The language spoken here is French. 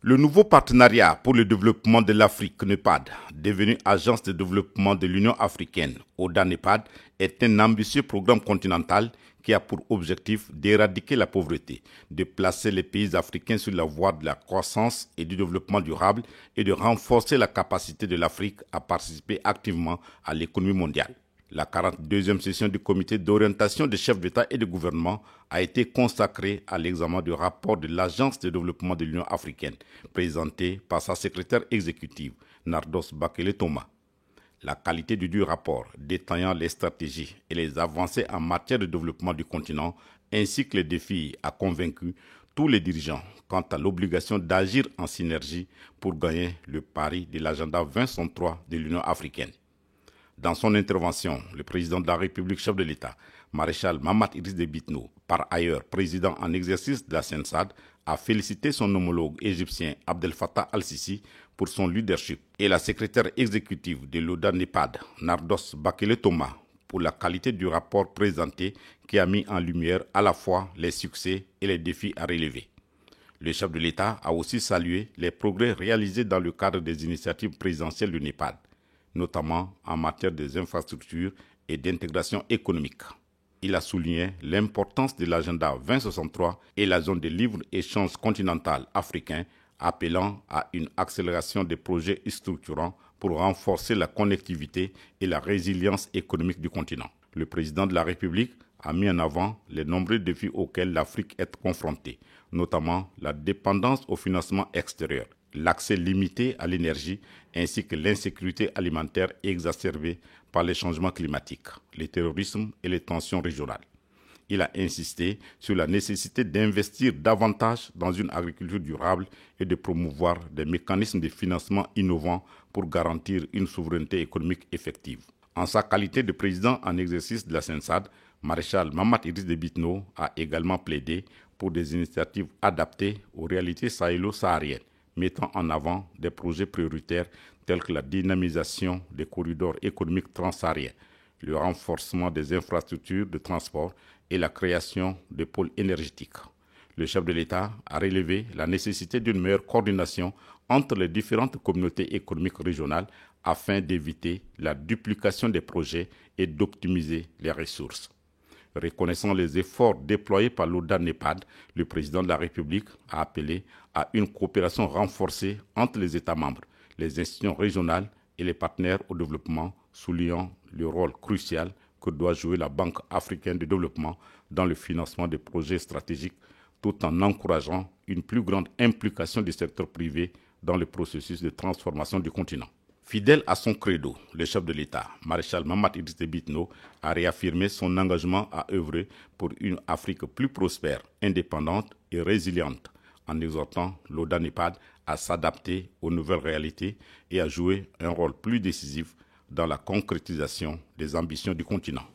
Le nouveau partenariat pour le développement de l'Afrique, NEPAD, devenu Agence de développement de l'Union africaine, ODA-NEPAD, est un ambitieux programme continental qui a pour objectif d'éradiquer la pauvreté, de placer les pays africains sur la voie de la croissance et du développement durable et de renforcer la capacité de l'Afrique à participer activement à l'économie mondiale. La 42e session du comité d'orientation des chefs d'État et de gouvernement a été consacrée à l'examen du rapport de l'Agence de développement de l'Union africaine, présenté par sa secrétaire exécutive, Nardos Bakele-Thomas. La qualité du rapport détaillant les stratégies et les avancées en matière de développement du continent, ainsi que les défis, a convaincu tous les dirigeants quant à l'obligation d'agir en synergie pour gagner le pari de l'agenda 2063 de l'Union africaine. Dans son intervention, le président de la République, chef de l'État, maréchal Mahamat Idriss Déby Itno, par ailleurs président en exercice de la CENSAD, a félicité son homologue égyptien Abdel Fattah al-Sisi pour son leadership et la secrétaire exécutive de l'ODA-NEPAD, Nardos Bakele-Thomas, pour la qualité du rapport présenté qui a mis en lumière à la fois les succès et les défis à relever. Le chef de l'État a aussi salué les progrès réalisés dans le cadre des initiatives présidentielles du NEPAD, notamment en matière des infrastructures et d'intégration économique. Il a souligné l'importance de l'agenda 2063 et la zone de libre-échange continental africain, appelant à une accélération des projets structurants pour renforcer la connectivité et la résilience économique du continent. Le président de la République a mis en avant les nombreux défis auxquels l'Afrique est confrontée, notamment la dépendance au financement extérieur, l'accès limité à l'énergie ainsi que l'insécurité alimentaire exacerbée par les changements climatiques, le terrorisme et les tensions régionales. Il a insisté sur la nécessité d'investir davantage dans une agriculture durable et de promouvoir des mécanismes de financement innovants pour garantir une souveraineté économique effective. En sa qualité de président en exercice de la CENSAD, maréchal Mahamat Idriss Déby Itno a également plaidé pour des initiatives adaptées aux réalités sahélo-sahariennes, mettant en avant des projets prioritaires tels que la dynamisation des corridors économiques transsahariens, le renforcement des infrastructures de transport et la création de pôles énergétiques. Le chef de l'État a relevé la nécessité d'une meilleure coordination entre les différentes communautés économiques régionales afin d'éviter la duplication des projets et d'optimiser les ressources. Reconnaissant les efforts déployés par l'ODA-NEPAD, le président de la République a appelé à une coopération renforcée entre les États membres, les institutions régionales et les partenaires au développement, soulignant le rôle crucial que doit jouer la Banque africaine de développement dans le financement des projets stratégiques, tout en encourageant une plus grande implication du secteur privé dans le processus de transformation du continent. Fidèle à son credo, le chef de l'État, maréchal Mahamat Idriss Déby Itno, a réaffirmé son engagement à œuvrer pour une Afrique plus prospère, indépendante et résiliente, en exhortant l'ODA-NEPAD à s'adapter aux nouvelles réalités et à jouer un rôle plus décisif dans la concrétisation des ambitions du continent.